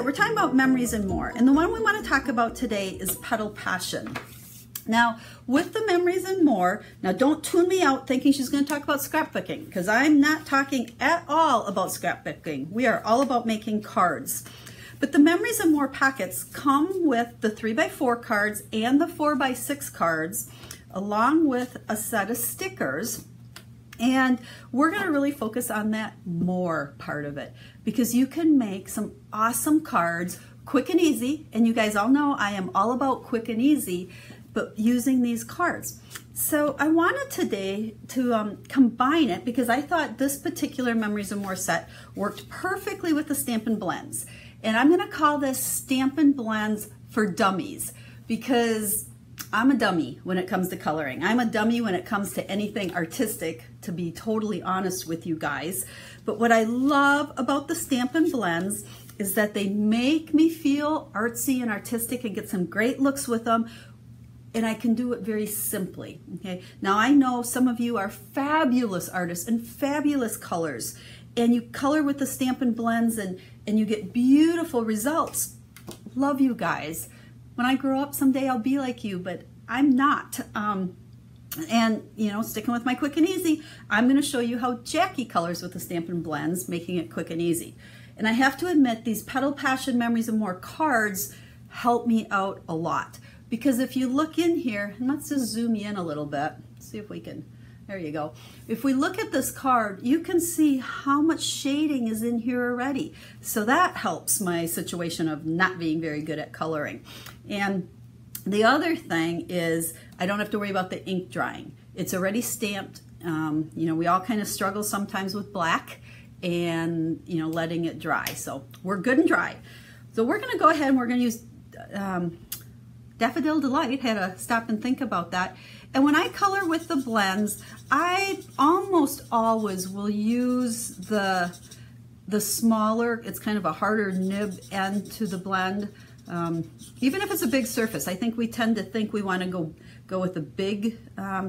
we're talking about memories and more. And the one we want to talk about today is Petal Passion. Now, with the memories and more, now don't tune me out thinking she's going to talk about scrapbooking, because I'm not talking at all about scrapbooking. We are all about making cards. But the memories and more packets come with the 3x4 cards and the 4x6 cards, along with a set of stickers. And we're going to really focus on that more part of it, because you can make some awesome cards quick and easy. And you guys all know I am all about quick and easy, but using these cards. So I wanted today to combine it, because I thought this particular Memories and More set worked perfectly with the Stampin' Blends. And I'm going to call this Stampin' Blends for Dummies, because I'm a dummy when it comes to coloring. I'm a dummy when it comes to anything artistic, to be totally honest with you guys. But what I love about the Stampin' Blends is that they make me feel artsy and artistic and get some great looks with them. And I can do it very simply, okay? Now I know some of you are fabulous artists and fabulous colors, and you color with the Stampin' Blends and you get beautiful results. Love you guys. When I grow up someday I'll be like you, but I'm not. And you know, sticking with my quick and easy, I'm gonna show you how Jackie colors with the Stampin' Blends, making it quick and easy. And I have to admit, these Petal Passion Memories and More cards help me out a lot. Because if you look in here, and let's just zoom in a little bit, see if we can, there you go. If we look at this card, you can see how much shading is in here already. So that helps my situation of not being very good at coloring. And the other thing is I don't have to worry about the ink drying. It's already stamped. You know, we all kind of struggle sometimes with black and, you know, letting it dry. So we're good and dry. So we're going to go ahead and we're going to use Daffodil Delight. Had to stop and think about that. And when I color with the blends, I almost always will use the smaller, it's kind of a harder nib end to the blend. Even if it's a big surface, I think we tend to think we want to go with the big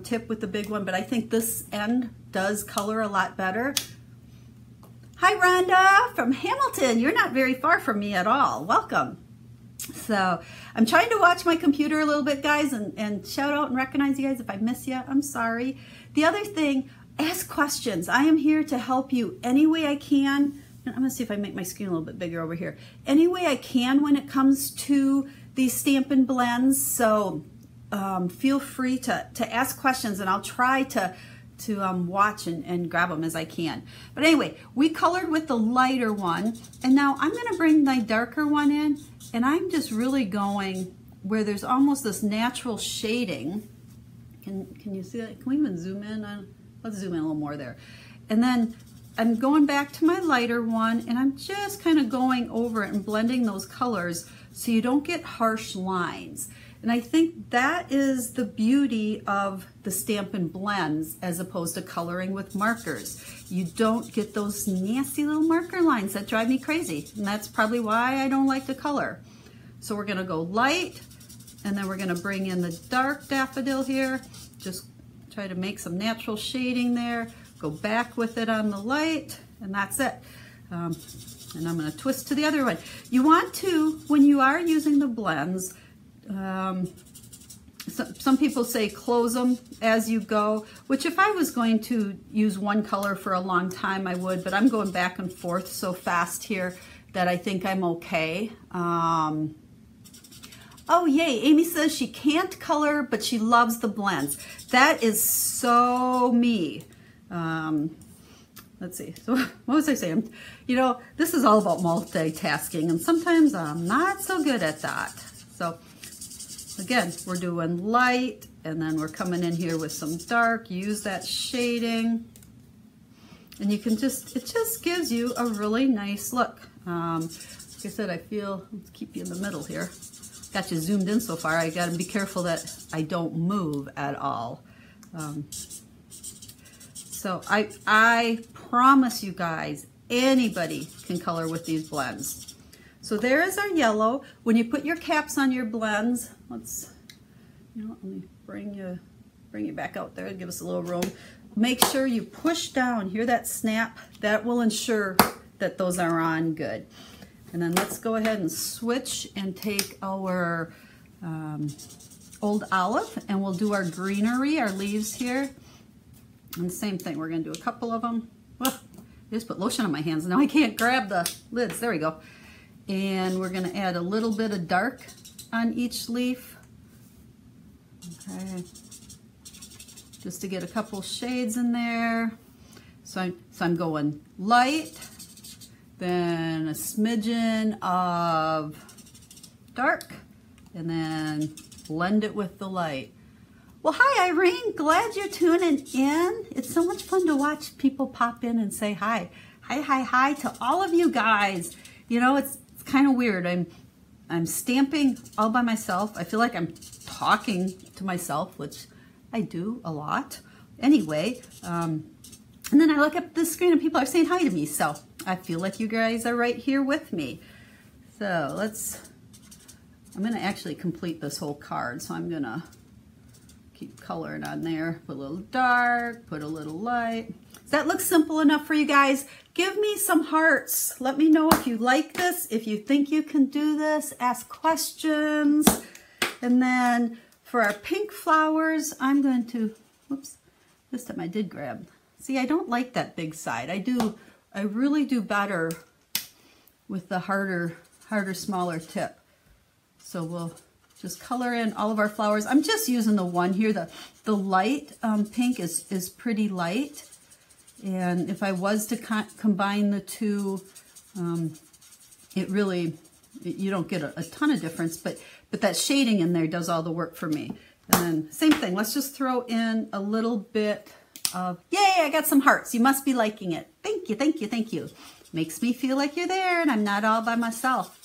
tip with the big one, but I think this end does color a lot better. Hi Rhonda from Hamilton. You're not very far from me at all. Welcome. So I'm trying to watch my computer a little bit, guys, and shout out and recognize you guys. If I miss you, I'm sorry. The other thing, ask questions. I am here to help you any way I can. I'm gonna see if I make my screen a little bit bigger over here. Any way I can when it comes to these Stampin' Blends. So feel free to ask questions, and I'll try to watch and grab them as I can. But anyway, we colored with the lighter one, and now I'm gonna bring my darker one in, and I'm just really going where there's almost this natural shading. Can you see that? Can we even zoom in? Let's zoom in a little more there. And then I'm going back to my lighter one, and I'm just kind of going over it and blending those colors so you don't get harsh lines. And I think that is the beauty of the Stampin' Blends as opposed to coloring with markers. You don't get those nasty little marker lines that drive me crazy. And that's probably why I don't like to color. So we're gonna go light, and then we're gonna bring in the dark daffodil here. Just try to make some natural shading there. Go back with it on the light, and that's it. And I'm gonna twist to the other one. You want to, when you are using the blends, some people say close them as you go, which if I was going to use one color for a long time, I would, but I'm going back and forth so fast here that I think I'm okay. Oh yay, Amy says she can't color, but she loves the blends. That is so me. Let's see, so what was I saying? You know, this is all about multitasking, and sometimes I'm not so good at that. So again, we're doing light, and then we're coming in here with some dark. Use that shading, and you can just, it just gives you a really nice look. Like I said, I feel, let's keep you in the middle here. Got you zoomed in so far. I got to be careful that I don't move at all. So I promise you guys, anybody can color with these blends. So there is our yellow. When you put your caps on your blends, let's, you know, let me bring you back out there, give us a little room. Make sure you push down, hear that snap? That will ensure that those are on good. And then let's go ahead and switch and take our Old Olive, and we'll do our greenery, our leaves here. And same thing, we're gonna do a couple of them. Well, I just put lotion on my hands. Now I can't grab the lids. There we go. And we're gonna add a little bit of dark on each leaf. Okay. Just to get a couple shades in there. So I'm going light, then a smidgen of dark, and then blend it with the light. Well, hi Irene, glad you're tuning in. It's so much fun to watch people pop in and say hi. Hi to all of you guys. You know, it's kind of weird. I'm stamping all by myself. I feel like I'm talking to myself, which I do a lot. Anyway, and then I look up the screen and people are saying hi to me. So I feel like you guys are right here with me. So I'm gonna actually complete this whole card. So I'm gonna keep coloring on there. Put a little dark, put a little light. Does that look simple enough for you guys? Give me some hearts. Let me know if you like this, if you think you can do this, ask questions. And then for our pink flowers, I'm going to, whoops, this time I did grab. See, I don't like that big side. I really do better with the harder, smaller tip. So we'll just color in all of our flowers. I'm just using the one here. The light pink is pretty light. And if I was to combine the two, you don't get a ton of difference, but that shading in there does all the work for me. And then same thing, let's just throw in a little bit of, yay, I got some hearts. You must be liking it. Thank you, thank you, thank you. Makes me feel like you're there and I'm not all by myself.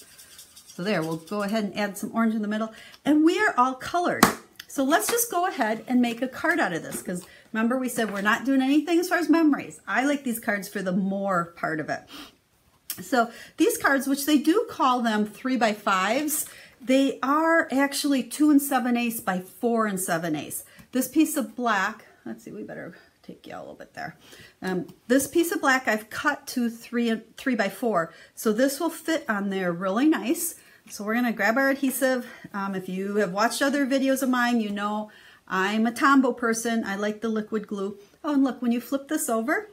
So there, we'll go ahead and add some orange in the middle. And we are all colored. So let's just go ahead and make a card out of this, because remember we said we're not doing anything as far as memories. I like these cards for the more part of it. So these cards, which they do call them 3x5s, they are actually 2 7/8 by 4 7/8. This piece of black, let's see, we better take you a little bit there. This piece of black I've cut to 3x4, so this will fit on there really nice. So we're gonna grab our adhesive. If you have watched other videos of mine, you know I'm a Tombow person. I like the liquid glue. Oh, and look, when you flip this over,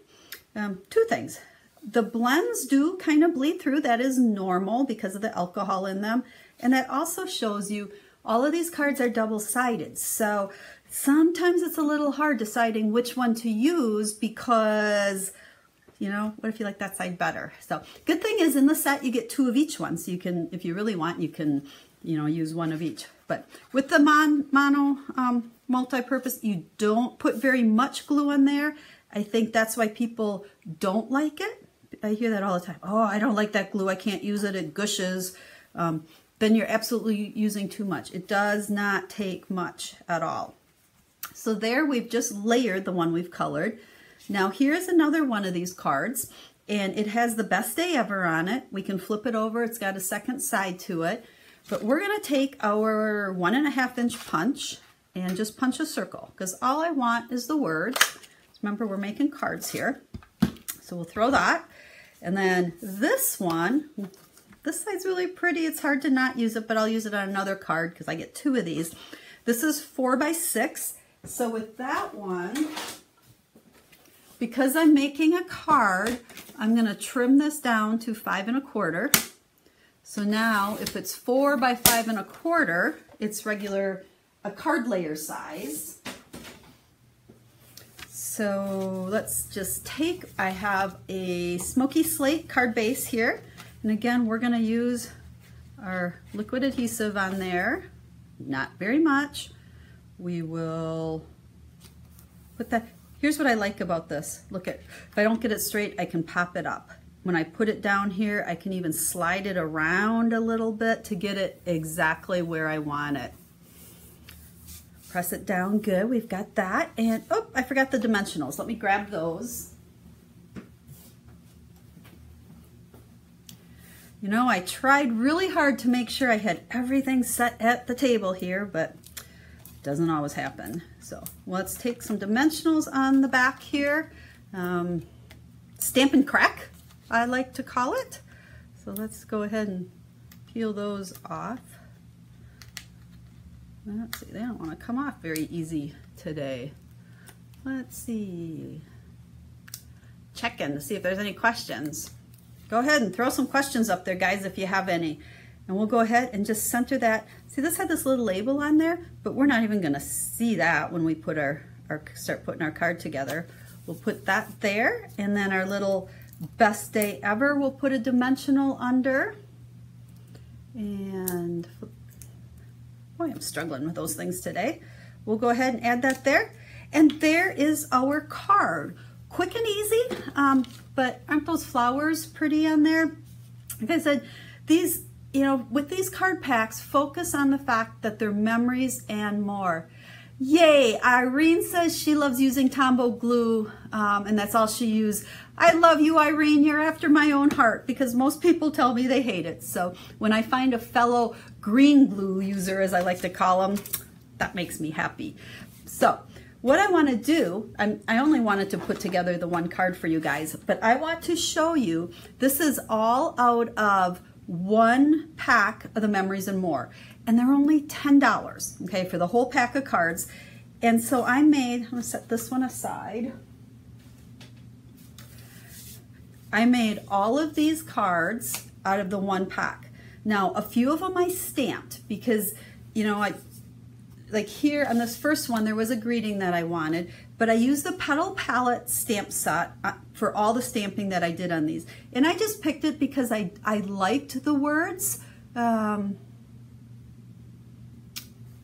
two things. The blends do kind of bleed through. That is normal because of the alcohol in them. And that also shows you all of these cards are double-sided. So sometimes it's a little hard deciding which one to use because, you know, what if you like that side better? So good thing is in the set you get 2 of each one. So you can, if you really want, you can, you know, use 1 of each. But with the mono multi-purpose, you don't put very much glue in there. I think that's why people don't like it. I hear that all the time. Oh, I don't like that glue. I can't use it. It gushes. Then you're absolutely using too much. It does not take much at all. So there we've just layered the one we've colored. Now here's another one of these cards, and it has the best day ever on it. We can flip it over. It's got a second side to it. But we're going to take our 1.5 inch punch and just punch a circle, because all I want is the words. Remember, we're making cards here. So we'll throw that. And then this one, this side's really pretty. It's hard to not use it, but I'll use it on another card because I get 2 of these. This is 4x6. So with that one, because I'm making a card, I'm going to trim this down to 5 1/4. So now if it's 4 by 5 1/4, it's regular, a card layer size. So let's just take, I have a smoky slate card base here. And again, we're going to use our liquid adhesive on there. Not very much. We will put that. Here's what I like about this. Look at, if I don't get it straight, I can pop it up. When I put it down here, I can even slide it around a little bit to get it exactly where I want it. Press it down good. We've got that. And oh, I forgot the dimensionals. Let me grab those. You know, I tried really hard to make sure I had everything set at the table here, but it doesn't always happen. So let's take some dimensionals on the back here. Stamp and crack, I like to call it. So So let's go ahead and peel those off. Let's see, they don't want to come off very easy today. Let's see. Check in to see if there's any questions. Go ahead and throw some questions up there, guys, if you have any. And we'll go ahead and just center that. See, this had this little label on there, but we're not even gonna see that when we put start putting our card together. We'll put that there, and then our little best day ever, we'll put a dimensional under. And boy, I'm struggling with those things today. We'll go ahead and add that there. And there is our card. Quick and easy, but aren't those flowers pretty on there? Like I said, these, you know, with these card packs, focus on the fact that they're memories and more. Yay, Irene says she loves using Tombow glue, and that's all she uses. I love you, Irene. You're after my own heart, because most people tell me they hate it. So when I find a fellow green glue user, as I like to call them, that makes me happy. So what I want to do, I only wanted to put together the one card for you guys, but I want to show you, this is all out of one pack of the Memories and More. And they're only $10, okay, for the whole pack of cards. And so I'm gonna set this one aside. I made all of these cards out of the one pack. Now, a few of them I stamped because, you know, like here on this first one, there was a greeting that I wanted, but I used the Petal Palette stamp set for all the stamping that I did on these. And I just picked it because I liked the words.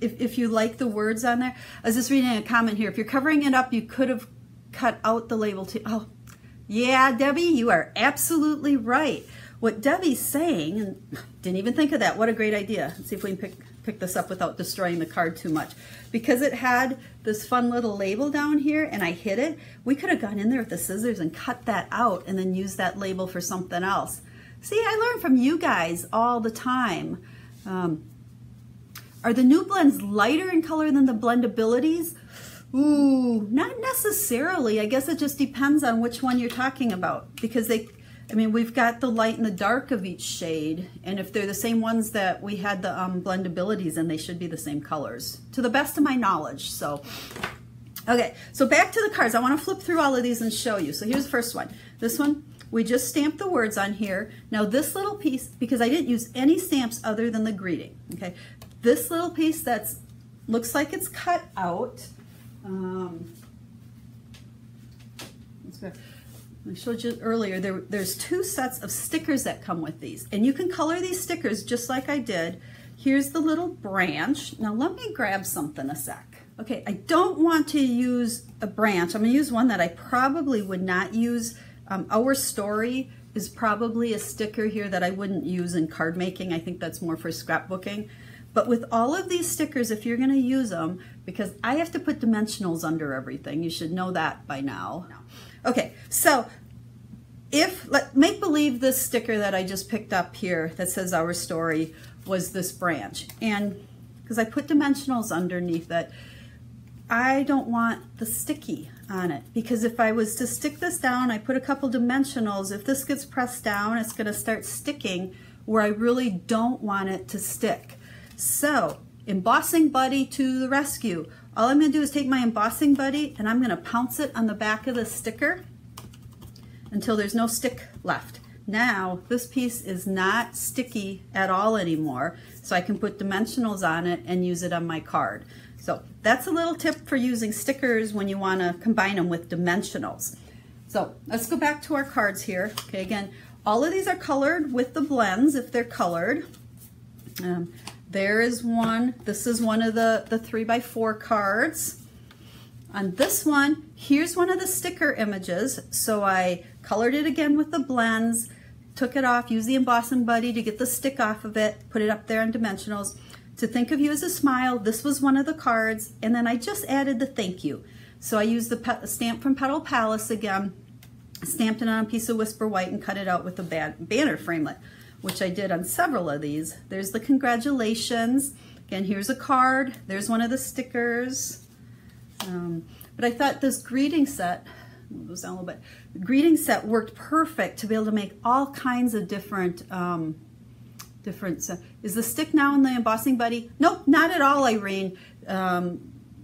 If you like the words on there. I was just reading a comment here. If you're covering it up, you could have cut out the label too. Oh, yeah, Debbie, you are absolutely right. What Debbie's saying, and didn't even think of that. What a great idea. Let's see if we can pick this up without destroying the card too much. Because it had this fun little label down here and I hid it, we could have gone in there with the scissors and cut that out and then used that label for something else. See, I learn from you guys all the time. Are the new blends lighter in color than the blendabilities? Ooh, not necessarily. I guess it just depends on which one you're talking about, because I mean, we've got the light and the dark of each shade, and if they're the same ones that we had the blendabilities in, they should be the same colors, to the best of my knowledge. So, okay, so back to the cards. I want to flip through all of these and show you. So here's the first one. This one, we just stamped the words on here. Now this little piece, because I didn't use any stamps other than the greeting, okay? This little piece that's looks like it's cut out. I showed you earlier, there's two sets of stickers that come with these, and you can color these stickers just like I did. Here's the little branch. Now let me grab something a sec. Okay, I don't want to use a branch. I'm gonna use one that I probably would not use. Our Story is probably a sticker here that I wouldn't use in card making. I think that's more for scrapbooking. But with all of these stickers, if you're gonna use them, because I have to put dimensionals under everything, you should know that by now. Okay, so make believe this sticker that I just picked up here that says Our Story was this branch. And because I put dimensionals underneath it, I don't want the sticky on it, because if I was to stick this down, I put a couple dimensionals, if this gets pressed down, it's gonna start sticking where I really don't want it to stick. So, Embossing Buddy to the rescue. All I'm going to do is take my Embossing Buddy and I'm going to pounce it on the back of the sticker until there's no stick left. Now, this piece is not sticky at all anymore, so I can put dimensionals on it and use it on my card. So, that's a little tip for using stickers when you want to combine them with dimensionals. So, let's go back to our cards here. Okay, again, all of these are colored with the blends if they're colored. There is one. This is one of the 3x4 cards. On this one, here's one of the sticker images. So I colored it again with the blends, took it off, used the Embossing Buddy to get the stick off of it, put it up there in dimensionals. To think of you as a smile, this was one of the cards, and then I just added the thank you. So I used the stamp from Petal Palace again, stamped it on a piece of Whisper White and cut it out with a banner framelit, which I did on several of these. There's the congratulations. Again, here's a card. There's one of the stickers. But I thought this greeting set move those down a little bit. The greeting set worked perfect to be able to make all kinds of different, is the stick now in the embossing buddy? Nope, not at all, Irene.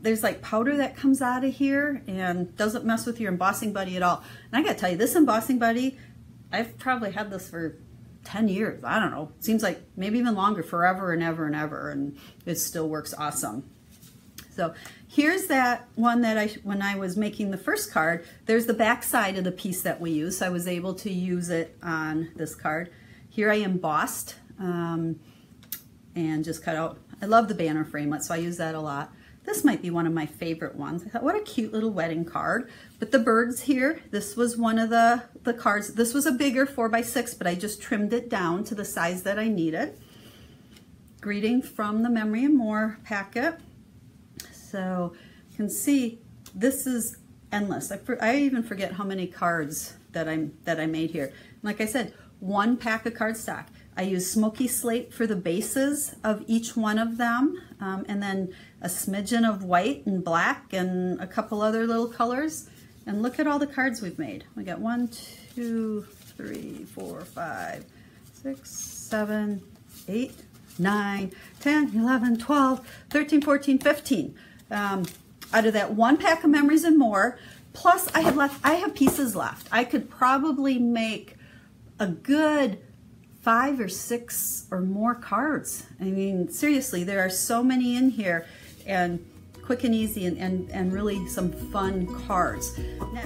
There's like powder that comes out of here and doesn't mess with your embossing buddy at all. And I gotta tell you, this embossing buddy, I've probably had this for 10 years. I don't know. Seems like maybe even longer, forever and ever and ever, and it still works awesome. So here's that one that when I was making the first card, there's the back side of the piece that we use. So I was able to use it on this card. Here I embossed and just cut out. I love the banner framelit, so I use that a lot. This might be one of my favorite ones. I thought, what a cute little wedding card. But the birds here, this was one of the cards. This was a bigger 4x6, but I just trimmed it down to the size that I needed. Greeting from the Memory and More packet. So you can see this is endless. I even forget how many cards that I made here. Like I said, one pack of cardstock. I use smoky slate for the bases of each one of them, and then a smidgen of white and black and a couple other little colors. And look at all the cards we've made. We got 1, 2, 3, 4, 5, 6, 7, 8, 9, 10, 11, 12, 13, 14, 15. Out of that one pack of Memories and More, plus I have pieces left. I could probably make a good 5 or 6 or more cards. I mean, seriously, there are so many in here, and quick and easy, and really some fun cards. Now,